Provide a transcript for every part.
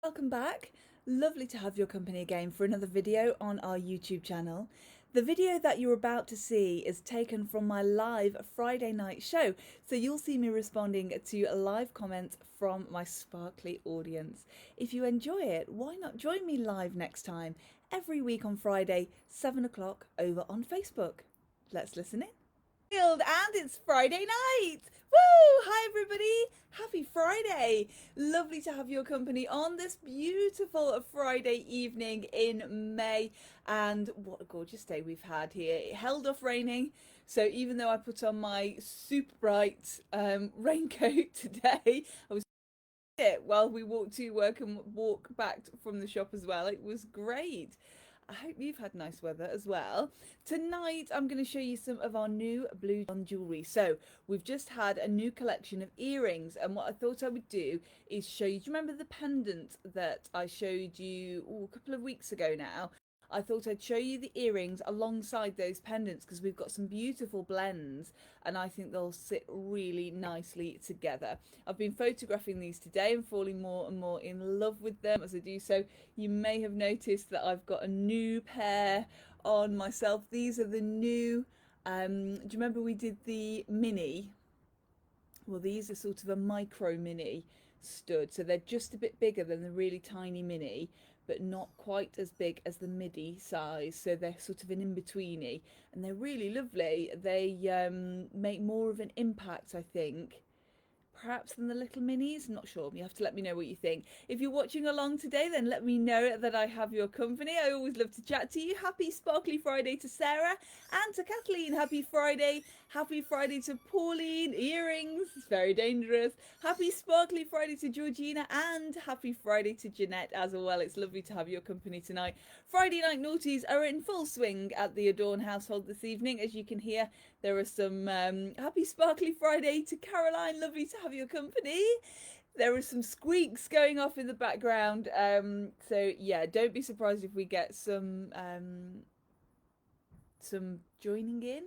Welcome back. Lovely to have your company again for another video on our YouTube channel. The video that you're about to see is taken from my live Friday night show, so you'll see me responding to live comments from my sparkly audience. If you enjoy it, why not join me live next time, every week on Friday, 7 o'clock over on Facebook. Let's listen in. And it's Friday night. Woo! Hi everybody. Happy Friday. Lovely to have your company on this beautiful Friday evening in May. And what a gorgeous day we've had here. It held off raining. So even though I put on my super bright raincoat today, I was it while we walked to work and walk back from the shop as well. It was great. I hope you've had nice weather as well. Tonight I'm going to show you some of our new Blue John jewellery. So we've just had a new collection of earrings, and what I thought I would do is show you, do you remember the pendant that I showed you a couple of weeks ago now? I thought I'd show you the earrings alongside those pendants because we've got some beautiful blends and I think they'll sit really nicely together. I've been photographing these today and falling more and more in love with them as I do so. You may have noticed that I've got a new pair on myself. These are the new, do you remember we did the mini? Well, these are sort of a micro mini stud, so they're just a bit bigger than the really tiny mini, but not quite as big as the midi size, so they're sort of an in-betweeny, and they're really lovely. They make more of an impact, I think, perhaps than the little minis. I'm not sure. You have to let me know what you think. If you're watching along today, then let me know that I have your company. I always love to chat to you. Happy Sparkly Friday to Sarah and to Kathleen. Happy Friday. Happy Friday to Pauline. Earrings. It's very dangerous. Happy Sparkly Friday to Georgina and happy Friday to Jeanette as well. It's lovely to have your company tonight. Friday night naughties are in full swing at the Adorn household this evening. As you can hear, there are some happy Sparkly Friday to Caroline. Lovely to have your company. There are some squeaks going off in the background. So yeah, don't be surprised if we get some joining in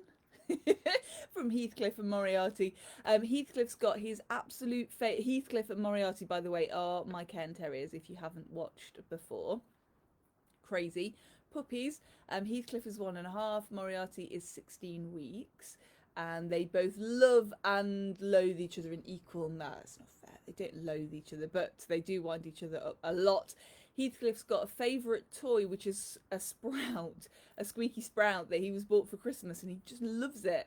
from Heathcliff and Moriarty. Heathcliff's got his absolute Heathcliff and Moriarty, by the way, are my Cairn Terriers if you haven't watched before. Crazy puppies. Heathcliff is 1.5, Moriarty is 16 weeks, and they both love and loathe each other in equal. No, it's not fair. They don't loathe each other, but they do wind each other up a lot. Heathcliff's got a favourite toy, which is a sprout, a squeaky sprout that he was bought for Christmas, and he just loves it.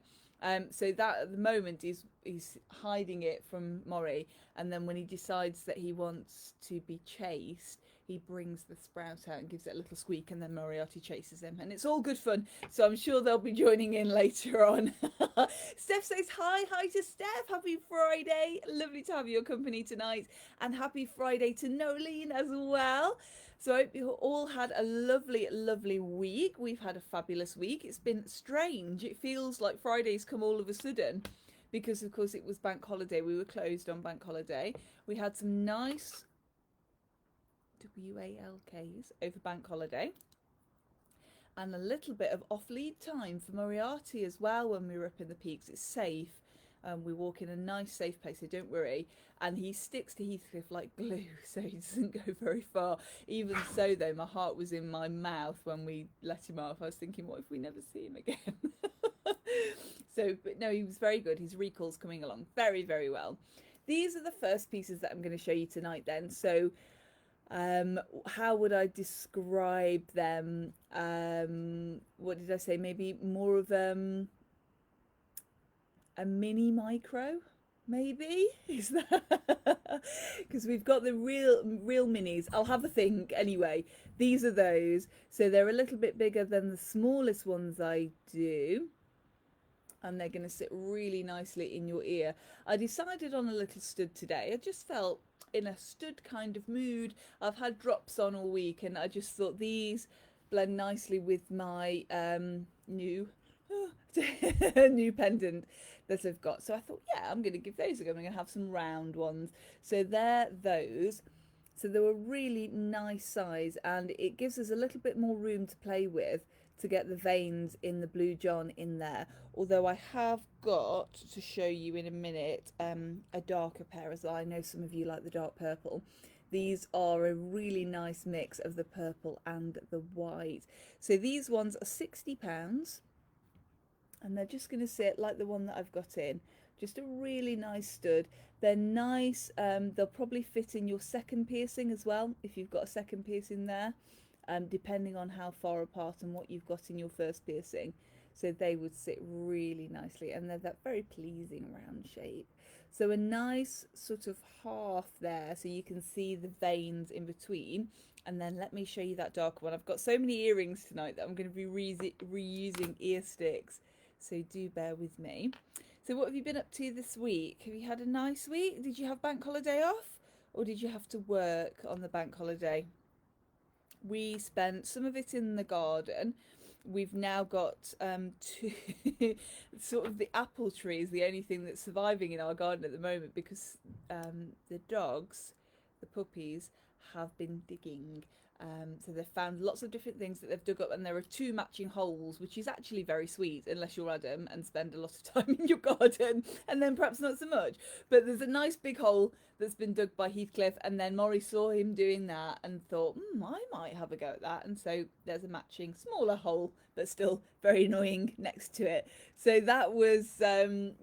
So that at the moment he's hiding it from Maury, and then when he decides that he wants to be chased, he brings the sprout out and gives it a little squeak, and then Moriarty chases him, and it's all good fun. So I'm sure they'll be joining in later on. Steph says hi to Steph. Happy Friday. Lovely to have your company tonight, and happy Friday to Nolene as well. So I hope you all had a lovely week. We've had a fabulous week. It's been strange. It feels like Friday's come all of a sudden because, of course, it was bank holiday. We were closed on bank holiday. We had some nice WALKs over bank holiday and a little bit of off-lead time for Moriarty as well when we were up in the peaks. It's safe. We walk in a nice safe place, so don't worry. And he sticks to Heathcliff like glue, so he doesn't go very far. Even so, though, my heart was in my mouth when we let him off. I was thinking, what if we never see him again? So, but no, he was very good. His recall's coming along very well. These are the first pieces that I'm going to show you tonight then. So how would I describe them? What did I say? Maybe more of a mini micro, maybe? Is that because we've got the real minis? I'll have a think anyway. These are those, so they're a little bit bigger than the smallest ones I do, and they're going to sit really nicely in your ear. I decided on a little stud today. I just felt in a stud kind of mood. I've had drops on all week, and I just thought these blend nicely with my new pendant that I've got. So I thought, yeah, I'm going to give those a go. I'm going to have some round ones. So they're those. So they were really nice size, and it gives us a little bit more room to play with to get the veins in the Blue John in there. Although I have got to show you in a minute a darker pair as well. I know some of you like the dark purple. These are a really nice mix of the purple and the white. So these ones are £60, and they're just going to sit like the one that I've got in. Just a really nice stud. They're nice. They'll probably fit in your second piercing as well, if you've got a second piercing there, depending on how far apart and what you've got in your first piercing. So they would sit really nicely, and they're that very pleasing round shape. So a nice sort of half there, so you can see the veins in between. And then let me show you that darker one. I've got so many earrings tonight that I'm going to be reusing ear sticks, so do bear with me. So what have you been up to this week? Have you had a nice week? Did you have bank holiday off, or did you have to work on the bank holiday? We spent some of it in the garden. We've now got two sort of, the apple tree is the only thing that's surviving in our garden at the moment, because the dogs, the puppies, have been digging. So they've found lots of different things that they've dug up, and there are 2 matching holes, which is actually very sweet, unless you're Adam and spend a lot of time in your garden, and then perhaps not so much. But there's a nice big hole that's been dug by Heathcliff, and then Maury saw him doing that and thought, I might have a go at that. And so there's a matching smaller hole, but still very annoying, next to it. So that was,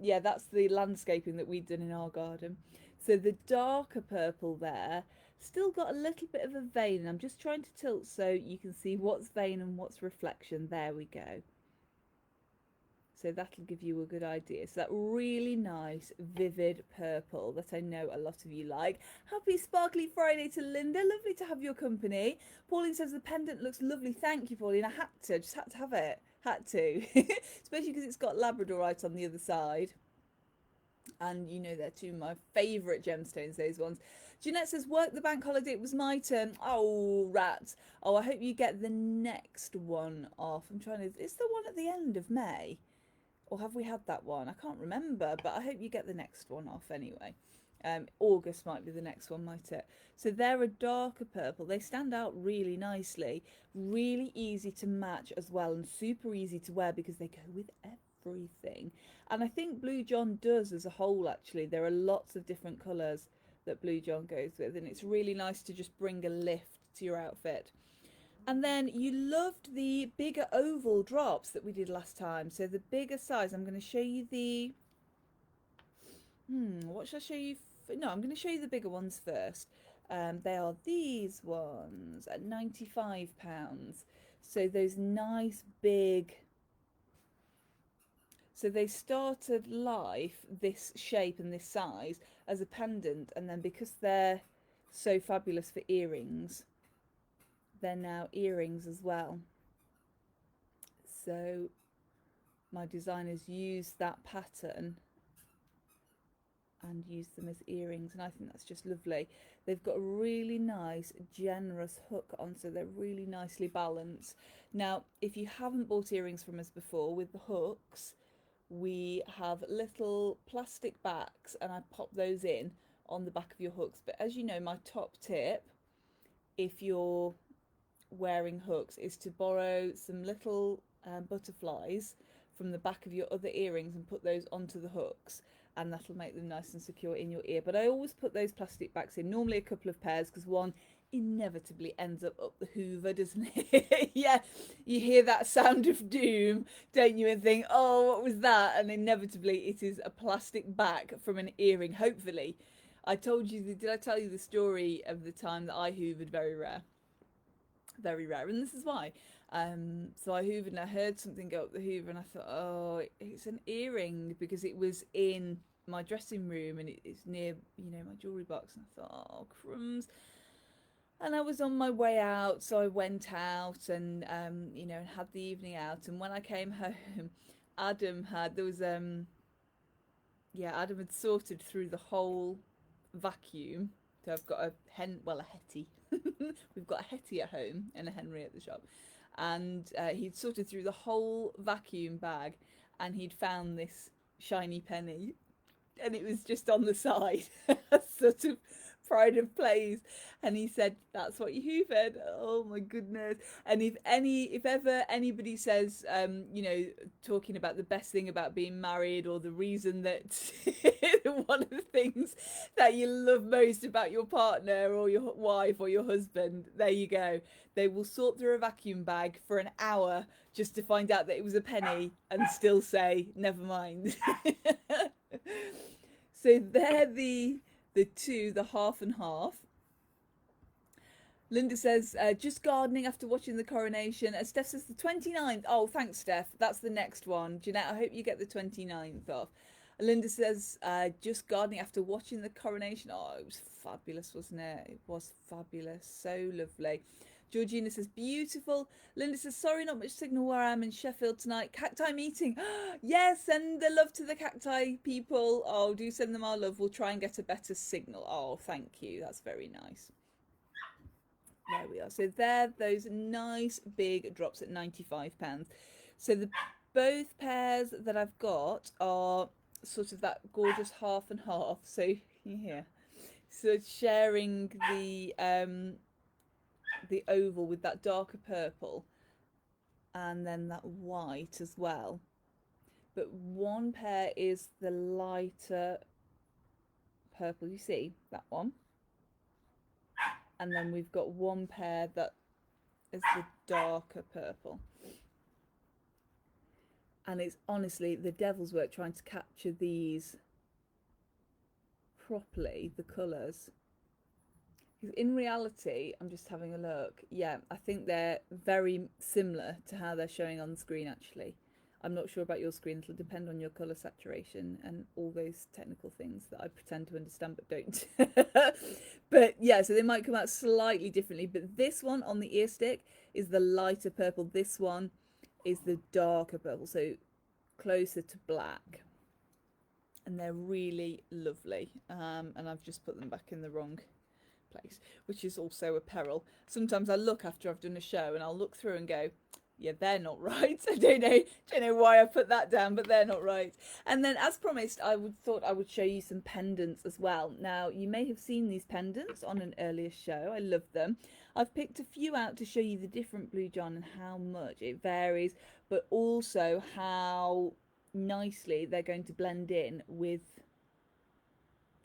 yeah, that's the landscaping that we'd done in our garden. So the darker purple there still got a little bit of a vein, and I'm just trying to tilt so you can see what's vein and what's reflection. There we go. So that'll give you a good idea. So that really nice vivid purple that I know a lot of you like. Happy sparkly Friday to Linda. Lovely to have your company. Pauline says the pendant looks lovely. Thank you, Pauline. I just had to have it. Had to. Especially because it's got labradorite on the other side. And you know, they're 2 of my favourite gemstones, those ones. Jeanette says, work the bank holiday, it was my turn. Oh, rat. Oh, I hope you get the next one off. I'm trying to, it's the one at the end of May. Or have we had that one? I can't remember, but I hope you get the next one off anyway. August might be the next one, might it? So they're a darker purple. They stand out really nicely. Really easy to match as well, and super easy to wear because they go with everything. And I think Blue John does as a whole, actually. There are lots of different colours that Blue John goes with, and it's really nice to just bring a lift to your outfit. And then you loved the bigger oval drops that we did last time. So the bigger size, I'm going to show you the, what should I show you? No, I'm going to show you the bigger ones first. They are these ones at £95. So those nice big, so they started life this shape and this size as a pendant, and then because they're so fabulous for earrings, they're now earrings as well. So my designers used that pattern and used them as earrings, and I think that's just lovely. They've got a really nice generous hook on, so they're really nicely balanced. Now, if you haven't bought earrings from us before, with the hooks, we have little plastic backs, and I pop those in on the back of your hooks. But as you know, my top tip, if you're wearing hooks, is to borrow some little butterflies from the back of your other earrings and put those onto the hooks, and that'll make them nice and secure in your ear. But I always put those plastic backs in, normally a couple of pairs, because one inevitably ends up the hoover, doesn't it? Yeah, you hear that sound of doom, don't you, and think, oh, what was that? And inevitably it is a plastic back from an earring. Hopefully, I told you, did I tell you the story of the time that I hoovered? Very rare, and this is why. So I hoovered and I heard something go up the hoover, and I thought, oh, it's an earring, because it was in my dressing room and it's near, you know, my jewellery box. And I thought, oh, crumbs. And I was on my way out, so I went out and, you know, and had the evening out. And when I came home, Adam had, Adam had sorted through the whole vacuum. So I've got a Hetty. We've got a Hetty at home and a Henry at the shop. And he'd sorted through the whole vacuum bag, and he'd found this shiny penny. And it was just on the side, sort of pride of place. And he said, that's what you hoovered. Oh my goodness. And if ever anybody says, you know, talking about the best thing about being married, or the reason that one of the things that you love most about your partner or your wife or your husband, there you go. They will sort through a vacuum bag for an hour just to find out that it was a penny and still say, never mind. So they're the two, the half and half. Linda says, just gardening after watching the coronation. Steph says the 29th. Oh, thanks, Steph. That's the next one. Jeanette, I hope you get the 29th off. Linda says, just gardening after watching the coronation. Oh, it was fabulous, wasn't it? It was fabulous. So lovely. Georgina says, beautiful. Linda says, sorry, not much signal where I am in Sheffield tonight. Cacti meeting. Yes, send the love to the cacti people. Oh, do send them our love. We'll try and get a better signal. Oh, thank you. That's very nice. There we are. So there, those nice big drops at £95. So the both pairs that I've got are sort of that gorgeous half and half. So yeah, so sharing the oval with that darker purple and then that white as well. But one pair is the lighter purple, you see that one, and then we've got one pair that is the darker purple. And it's honestly the devil's work trying to capture these properly, the colours. Because in reality, I'm just having a look. Yeah, I think they're very similar to how they're showing on the screen, actually. I'm not sure about your screen. It'll depend on your colour saturation and all those technical things that I pretend to understand but don't. But yeah, so they might come out slightly differently. But this one on the ear stick is the lighter purple. This one is the darker purple, so closer to black. And they're really lovely. And I've just put them back in the wrong place, which is also a peril. Sometimes I look after I've done a show and I'll look through and go, yeah, they're not right. I don't know why I put that down, but they're not right. And then, as promised, thought I would show you some pendants as well. Now, you may have seen these pendants on an earlier show. I love them. I've picked a few out to show you the different Blue John and how much it varies, but also how nicely they're going to blend in with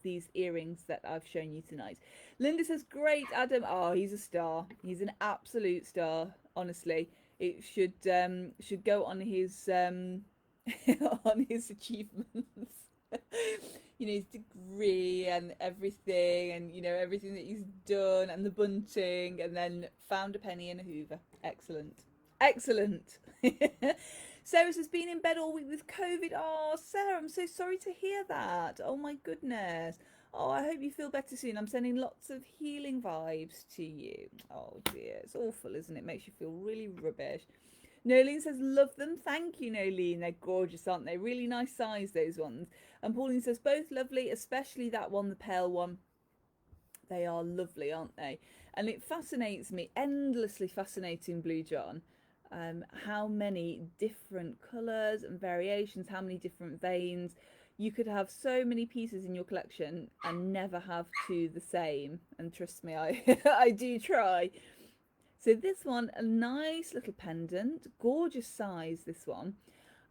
these earrings that I've shown you tonight. Linda says, great, Adam. Oh, he's a star. He's an absolute star, honestly. It should go on his on his achievements. You know, his degree and everything, and you know, everything that he's done, and the bunting, and then found a penny in a hoover. Excellent. Excellent. Sarah has been in bed all week with COVID. Oh, Sarah, I'm so sorry to hear that. Oh my goodness. Oh, I hope you feel better soon. I'm sending lots of healing vibes to you. Oh dear, it's awful, isn't it? Makes you feel really rubbish. Nolene says, love them. Thank you, Nolene. They're gorgeous, aren't they? Really nice size, those ones. And Pauline says, both lovely, especially that one, the pale one. They are lovely, aren't they? And it fascinates me, endlessly fascinating Blue John. How many different colours and variations, how many different veins. You could have so many pieces in your collection and never have two the same. And trust me, I do try. So this one, a nice little pendant, gorgeous size, this one.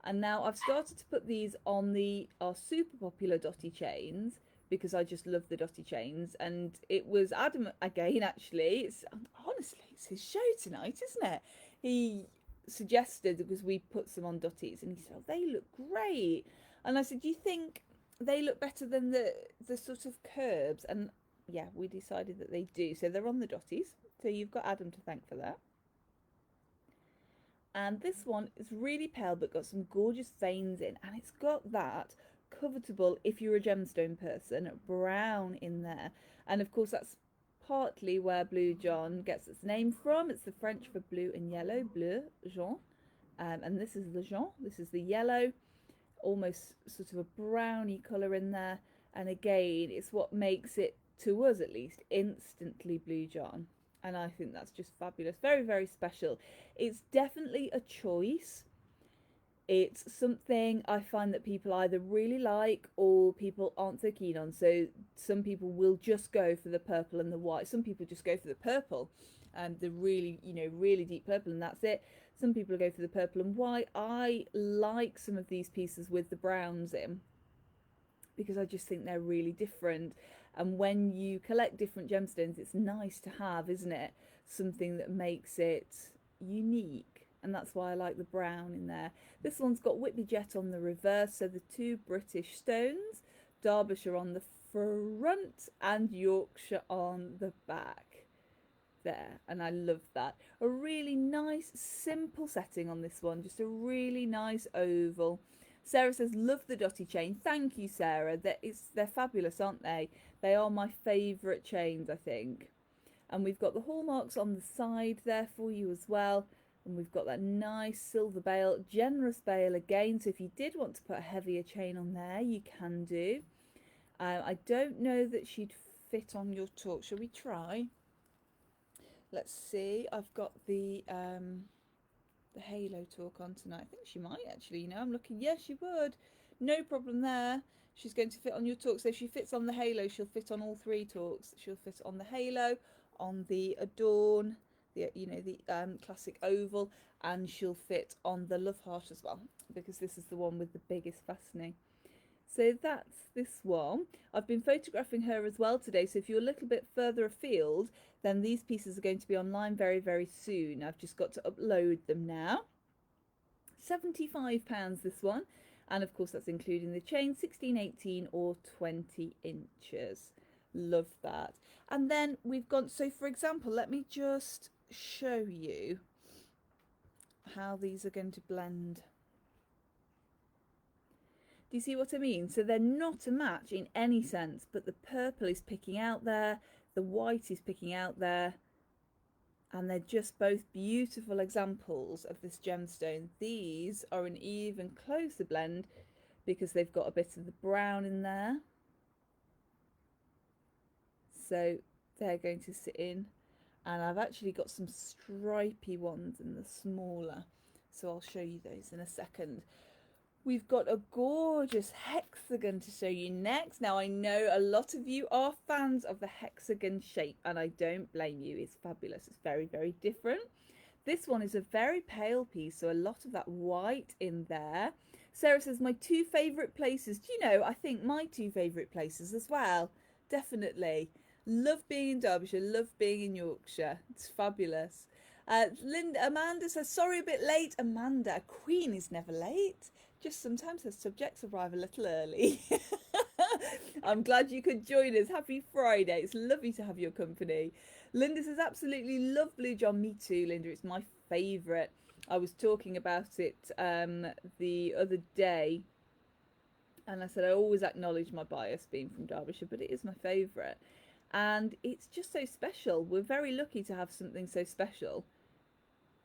And now I've started to put these on our super popular dotty chains because I just love the dotty chains. And it was Adam again, actually. Honestly, it's his show tonight, isn't it? He suggested, because we put some on dotties, and he said, oh, they look great. And I said, do you think they look better than the sort of curbs? And yeah, we decided that they do. So they're on the dotties. So you've got Adam to thank for that. And this one is really pale, but got some gorgeous veins in. And it's got that covetable, if you're a gemstone person, brown in there. And of course, that's partly where Blue John gets its name from. It's the French for blue and yellow, Bleu John. And this is the Jean. This is the yellow. Almost sort of a browny colour in there, and again it's what makes it, to us at least, instantly Blue John, and I think that's just fabulous. Very, very special. It's definitely a choice It's something I find that people either really like or people aren't so keen on. So some people will just go for the purple and the white. Some people just go for the purple and the really, really deep purple, and that's it. Some people go for the purple and white. I like some of these pieces with the browns in because I just think they're really different. And when you collect different gemstones, it's nice to have, isn't it? Something that makes it unique. And that's why I like the brown in there. This one's got Whitby Jet on the reverse, so the two British stones, Derbyshire on the front and Yorkshire on the back. There, and I love that. A really nice, simple setting on this one, just a really nice oval. Sarah says, love the dotty chain. Thank you, Sarah. They're fabulous, aren't they? They are my favourite chains, I think. And we've got the hallmarks on the side there for you as well. And we've got that nice silver bail, generous bail again. So if you did want to put a heavier chain on there, you can do. I don't know that she'd fit on your torque. Shall we try? Let's see. I've got the halo torque on tonight. I think she might actually. I'm looking. Yes, she would. No problem there. She's going to fit on your torque. So if she fits on the halo, she'll fit on all three torques. She'll fit on the halo, on the Adorn, the classic oval, and she'll fit on the Love Heart as well, because this is the one with the biggest fastening. So that's this one. I've been photographing her as well today, so if you're a little bit further afield, then these pieces are going to be online very, very soon. I've just got to upload them now. £75 this one, and of course that's including the chain, 16, 18 or 20 inches. Love that. And then we've gone, so for example, let me just show you how these are going to blend. Do you see what I mean? So they're not a match in any sense, but the purple is picking out there, the white is picking out there, and they're just both beautiful examples of this gemstone. These are an even closer blend because they've got a bit of the brown in there. So they're going to sit in, and I've actually got some stripy ones in the smaller, so I'll show you those in a second. We've got a gorgeous hexagon to show you next. Now, I know a lot of you are fans of the hexagon shape, and I don't blame you. It's fabulous. It's very, very different. This one is a very pale piece, so a lot of that white in there. Sarah says, my two favourite places. Do you know, I think my two favourite places as well. Definitely. Love being in Derbyshire, love being in Yorkshire. It's fabulous. Amanda says, sorry a bit late. Amanda, a queen is never late. Just sometimes her subjects arrive a little early. I'm glad you could join us. Happy Friday. It's lovely to have your company. Linda says, absolutely love Blue John. Me too, Linda. It's my favourite. I was talking about it the other day, and I said I always acknowledge my bias being from Derbyshire, but it is my favourite. And it's just so special. We're very lucky to have something so special.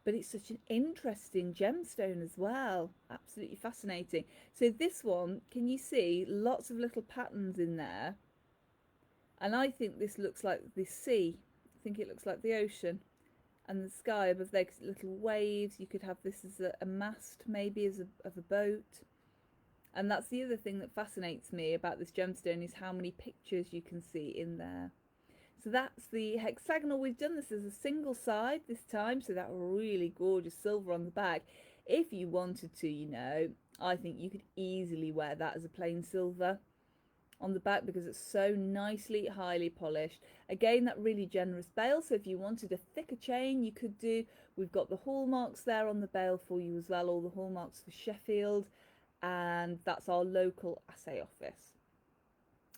But it's such an interesting gemstone as well. Absolutely fascinating. So this one, can you see lots of little patterns in there? And I think this looks like the sea. I think it looks like the ocean. And the sky above there, little waves. You could have this as a mast, maybe of a boat. And that's the other thing that fascinates me about this gemstone, is how many pictures you can see in there. So that's the hexagonal. We've done this as a single side this time, so that really gorgeous silver on the back. If you wanted to, I think you could easily wear that as a plain silver on the back because it's so nicely, highly polished. Again, that really generous bail, so if you wanted a thicker chain, you could do. We've got the hallmarks there on the bail for you as well, all the hallmarks for Sheffield, and that's our local assay office.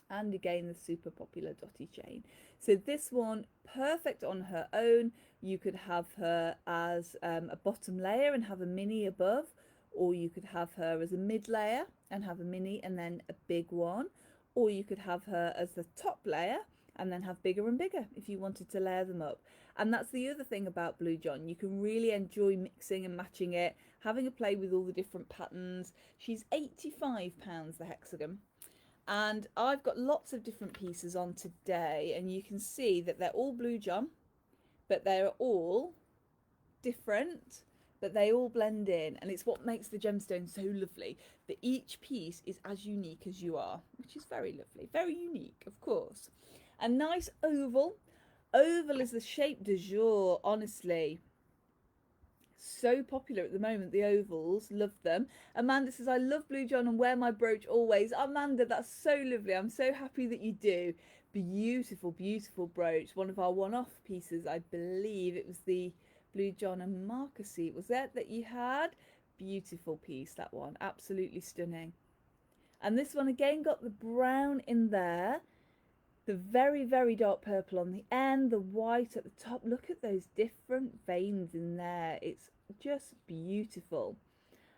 And again, the super popular dotty chain. So this one, perfect on her own. You could have her as a bottom layer and have a mini above, or you could have her as a mid layer and have a mini and then a big one, or you could have her as the top layer and then have bigger and bigger if you wanted to layer them up. And that's the other thing about Blue John. You can really enjoy mixing and matching it, having a play with all the different patterns. She's £85, the hexagon. And I've got lots of different pieces on today, and you can see that they're all Blue John, but they're all different, but they all blend in, and it's what makes the gemstone so lovely, that each piece is as unique as you are, which is very lovely, very unique, of course. A nice oval. Oval is the shape du jour, honestly. So popular at the moment, the ovals, love them. Amanda says, I love Blue John and wear my brooch always. Amanda, that's so lovely. I'm so happy that you do. Beautiful, beautiful brooch. One of our one-off pieces, I believe it was the Blue John and Marquisite, was that you had? Beautiful piece, that one, absolutely stunning. And this one again got the brown in there, the very, very dark purple on the end, the white at the top. Look at those different veins in there. It's just beautiful.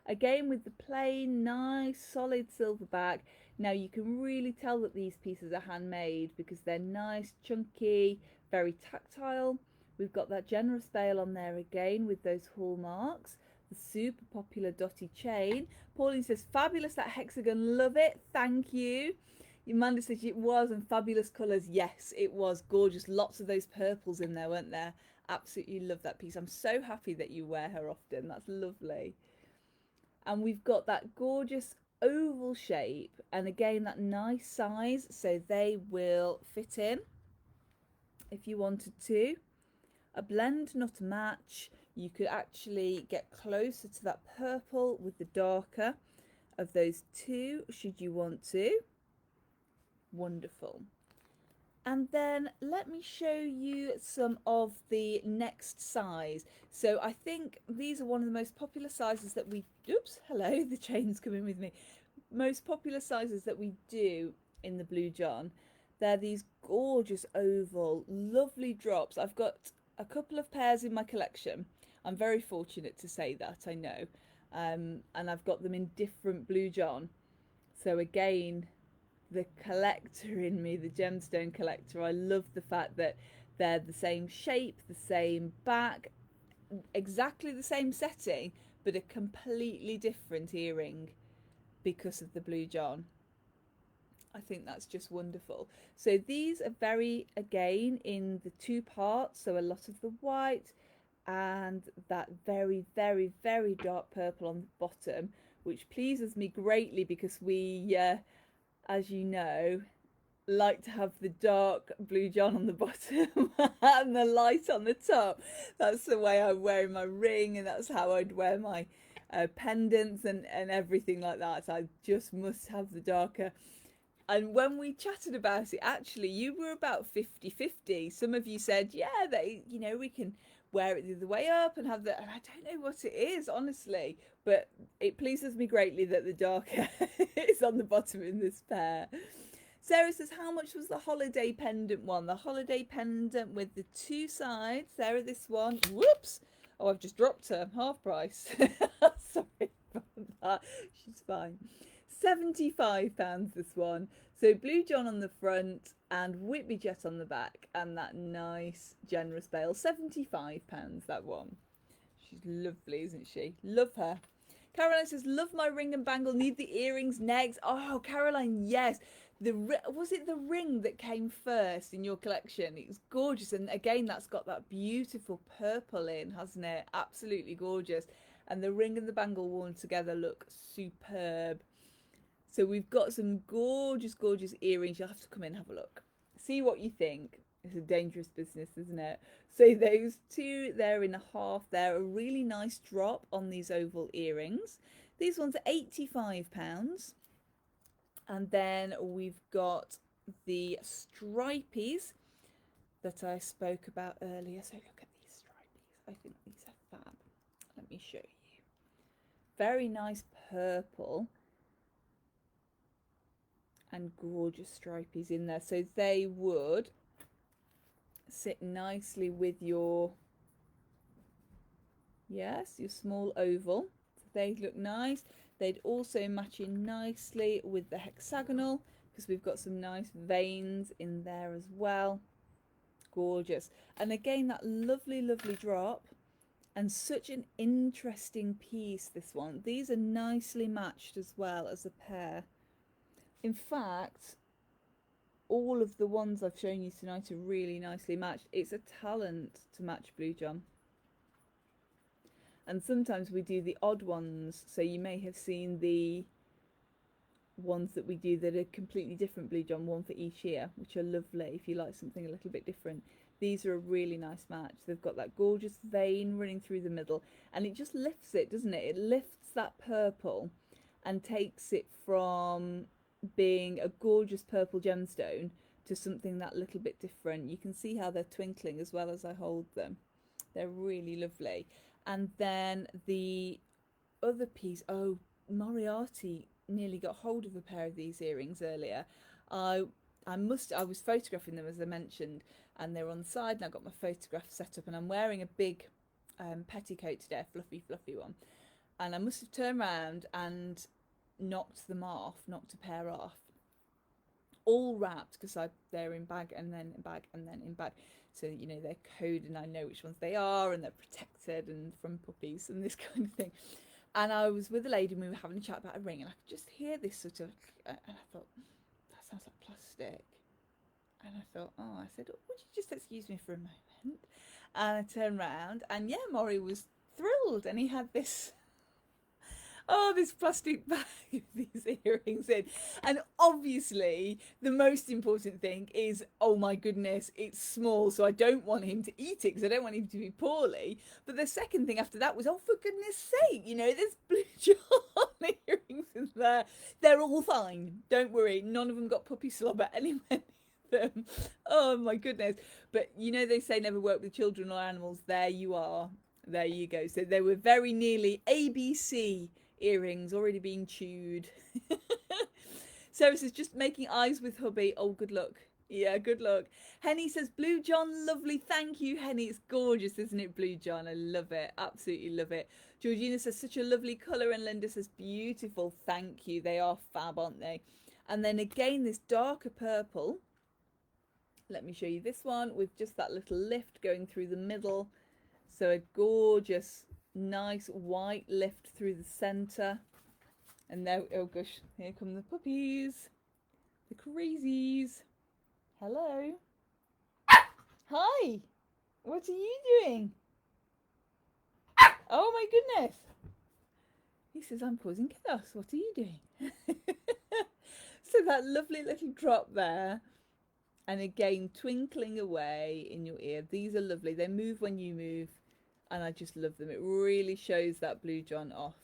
Again with the plain, nice, solid silver back. Now you can really tell that these pieces are handmade because they're nice, chunky, very tactile. We've got that generous bail on there again with those hallmarks. The super popular dotty chain. Pauline says, fabulous, that hexagon, love it, thank you. Amanda says it was, and fabulous colours. Yes, it was gorgeous. Lots of those purples in there, weren't there? Absolutely love that piece. I'm so happy that you wear her often. That's lovely. And we've got that gorgeous oval shape, and again that nice size, so they will fit in if you wanted to. A blend, not a match. You could actually get closer to that purple with the darker of those two should you want to. Wonderful. And then let me show you some of the next size. So I think these are one of the most popular sizes that we, oops, hello, the chain's coming with me. Most popular sizes that we do in the Blue John. They're these gorgeous oval, lovely drops. I've got a couple of pairs in my collection. I'm very fortunate to say that, I know. And I've got them in different Blue John. So again, the collector in me, the gemstone collector, I love the fact that they're the same shape, the same back, exactly the same setting, but a completely different earring because of the Blue John. I think that's just wonderful. So these are very, again, in the two parts, so a lot of the white and that very, very, very dark purple on the bottom, which pleases me greatly because we as you know, like to have the dark Blue John on the bottom and the light on the top. That's the way I'm wearing my ring, and that's how I'd wear my pendants and everything like that. I just must have the darker. And when we chatted about it, actually, you were about 50-50. Some of you said, yeah, you know, we can wear it the other way up and have that. And I don't know what it is, honestly, but it pleases me greatly that the darker is on the bottom in this pair. Sarah says, how much was the holiday pendant one? The holiday pendant with the two sides. Sarah, this one. Whoops. Oh, I've just dropped her. Half price. Sorry about that. She's fine. £75 this one. So Blue John on the front and Whitby Jet on the back, and that nice generous bail. £75 that one. She's lovely, isn't she? Love her. Caroline says, love my ring and bangle, need the earrings next. Oh, Caroline, yes. Was it the ring that came first in your collection? It was gorgeous, and again that's got that beautiful purple in, hasn't it? Absolutely gorgeous. And the ring and the bangle worn together look superb. So we've got some gorgeous, gorgeous earrings. You'll have to come in and have a look. See what you think. It's a dangerous business, isn't it? So those two there in a half there, a really nice drop on these oval earrings. These ones are £85. And then we've got the stripies that I spoke about earlier. So look at these stripies. I think these are fab. Let me show you. Very nice purple and gorgeous stripies in there. So they would sit nicely with your, yes, your small oval. So they look nice. They'd also match in nicely with the hexagonal because we've got some nice veins in there as well. Gorgeous. And again, that lovely, lovely drop, and such an interesting piece, this one. These are nicely matched as well as a pair. In fact, all of the ones I've shown you tonight are really nicely matched. It's a talent to match Blue John. And sometimes we do the odd ones, so you may have seen the ones that we do that are completely different Blue John, one for each ear, which are lovely if you like something a little bit different. These are a really nice match. They've got that gorgeous vein running through the middle, and it just lifts it, doesn't it? It lifts that purple and takes it from being a gorgeous purple gemstone to something that little bit different. You can see how they're twinkling as well as I hold them. They're really lovely. And then the other piece, oh, Moriarty nearly got hold of a pair of these earrings earlier. I was photographing them, as I mentioned, and they were on the side, and I got my photograph set up, and I'm wearing a big petticoat today, a fluffy one, and I must have turned around and knocked a pair off, all wrapped, because they're in bag and then in bag and then in bag, so you know they're coded and I know which ones they are, and they're protected and from puppies and this kind of thing. And I was with a lady and we were having a chat about a ring, and I could just hear this sort of, and I thought, that sounds like plastic. And I thought, oh, I said, oh, would you just excuse me for a moment? And I turned round, and yeah, Maury was thrilled, and he had this, this plastic bag of these earrings in. And obviously the most important thing is, oh my goodness, it's small, so I don't want him to eat it because I don't want him to be poorly. But the second thing after that was, oh, for goodness sake, you know, there's Blue John earrings in there. They're all fine, don't worry, none of them got puppy slobber anywhere near them. Oh my goodness. But you know, they say never work with children or animals. There you are, there you go. So they were very nearly ABC earrings, already being chewed. Sarah says, just making eyes with hubby. Oh, good luck. Yeah, good luck. Henny says, Blue John, lovely. Thank you, Henny. It's gorgeous, isn't it, Blue John? I love it. Absolutely love it. Georgina says, such a lovely colour. And Linda says, beautiful. Thank you. They are fab, aren't they? And then again, this darker purple. Let me show you this one with just that little lift going through the middle. So a gorgeous, nice white lift through the centre. And now, oh gosh, here come the puppies, the crazies. Hello. Hi. What are you doing? Oh my goodness. He says, I'm causing chaos. What are you doing? So that lovely little drop there. And again, twinkling away in your ear. These are lovely. They move when you move. And I just love them. It really shows that Blue John off.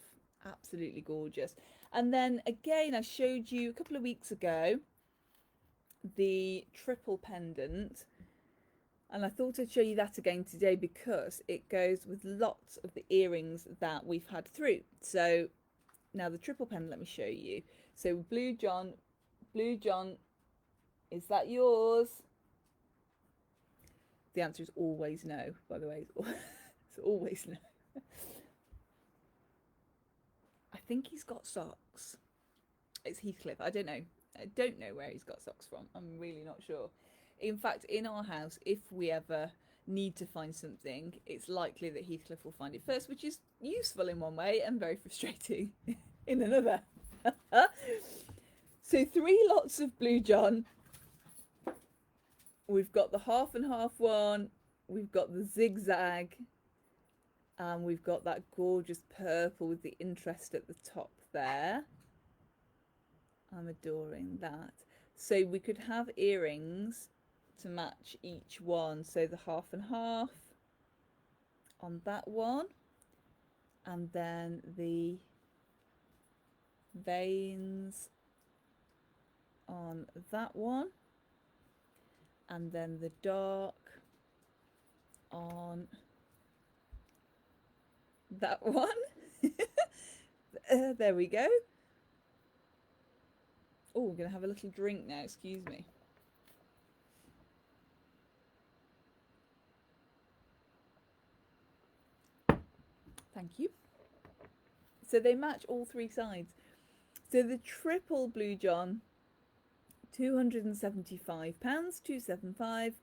Absolutely gorgeous. And then again, I showed you a couple of weeks ago the triple pendant, and I thought I'd show you that again today because it goes with lots of the earrings that we've had through. So now the triple pendant, let me show you. So Blue John, is that yours? The answer is always no, by the way. It's always no. I think he's got socks. It's Heathcliff. I don't know. I don't know where he's got socks from. I'm really not sure. In fact, in our house, if we ever need to find something, it's likely that Heathcliff will find it first, which is useful in one way and very frustrating in another. So 3 lots of Blue John. We've got the half and half one. We've got the zigzag. And we've got that gorgeous purple with the interest at the top there. I'm adoring that. So we could have earrings to match each one. So the half and half on that one. And then the veins on that one. And then the dark on that one. There we go. Oh, we're going to have a little drink now, excuse me. Thank you. So they match all 3 sides. So the triple Blue John, £275, 275.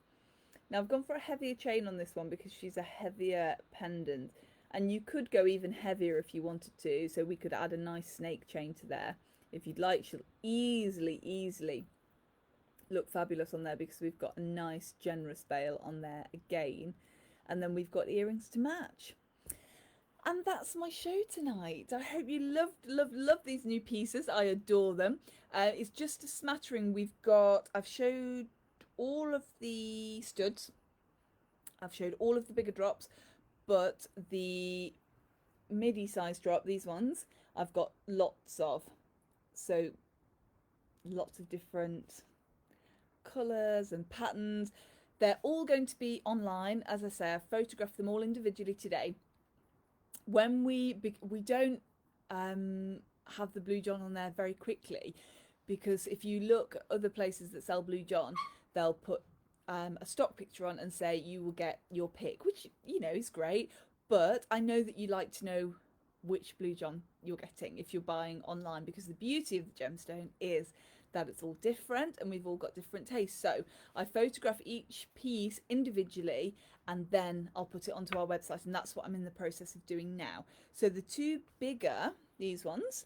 Now I've gone for a heavier chain on this one because she's a heavier pendant. And you could go even heavier if you wanted to. So we could add a nice snake chain to there. If you'd like, she'll easily look fabulous on there because we've got a nice generous bail on there again. And then we've got earrings to match. And that's my show tonight. I hope you love these new pieces. I adore them. It's just a smattering. I've showed all of the studs. I've showed all of the bigger drops, but the midi size drop, these ones, I've got lots of. So lots of different colours and patterns. They're all going to be online. As I say, I've photographed them all individually today. When we don't have the Blue John on there very quickly, because if you look at other places that sell Blue John, they'll put a stock picture on and say you will get your pick, which, you know, is great. But I know that you like to know which Blue John you're getting if you're buying online, because the beauty of the gemstone is that it's all different and we've all got different tastes. So I photograph each piece individually and then I'll put it onto our website, and that's what I'm in the process of doing now. So the two bigger, these ones,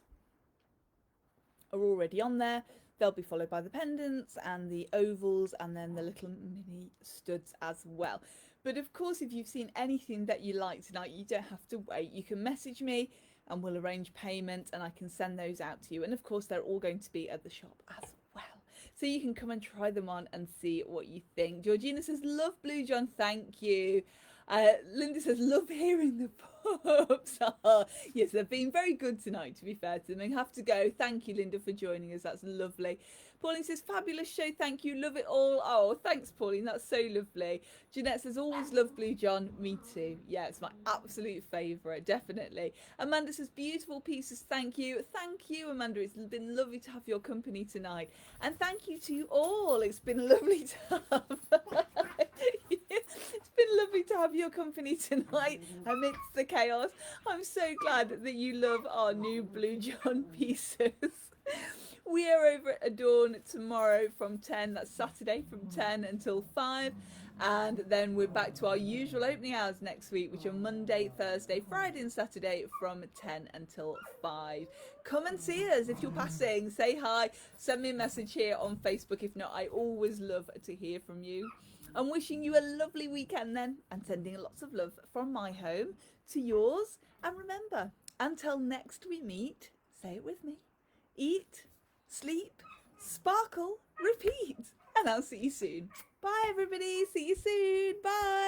are already on there. They'll be followed by the pendants and the ovals and then the little mini studs as well. But of course, if you've seen anything that you like tonight, you don't have to wait. You can message me and we'll arrange payment and I can send those out to you. And of course, they're all going to be at the shop as well. So you can come and try them on and see what you think. Georgina says, love Blue John, thank you. Linda says, love hearing the pups. Oh, yes, they've been very good tonight, to be fair to them. I have to go. Thank you, Linda, for joining us. That's lovely. Pauline says, fabulous show, thank you, love it all. Oh, thanks, Pauline, that's so lovely. Jeanette says, always love Blue John. Me too. Yeah, it's my absolute favourite, definitely. Amanda says, beautiful pieces, thank you. Thank you, Amanda. It's been lovely to have your company tonight. And thank you to you all. It's been lovely to have... It's been lovely to have your company tonight amidst the chaos. I'm so glad that you love our new Blue John pieces. We are over at Adorn tomorrow from 10, that's Saturday from 10 until 5. And then we're back to our usual opening hours next week, which are Monday, Thursday, Friday and Saturday from 10 until 5. Come and see us if you're passing. Say hi. Send me a message here on Facebook. If not, I always love to hear from you. I'm wishing you a lovely weekend then, and sending lots of love from my home to yours. And remember, until next we meet, say it with me, eat, sleep, sparkle, repeat. And I'll see you soon. Bye everybody. See you soon. Bye.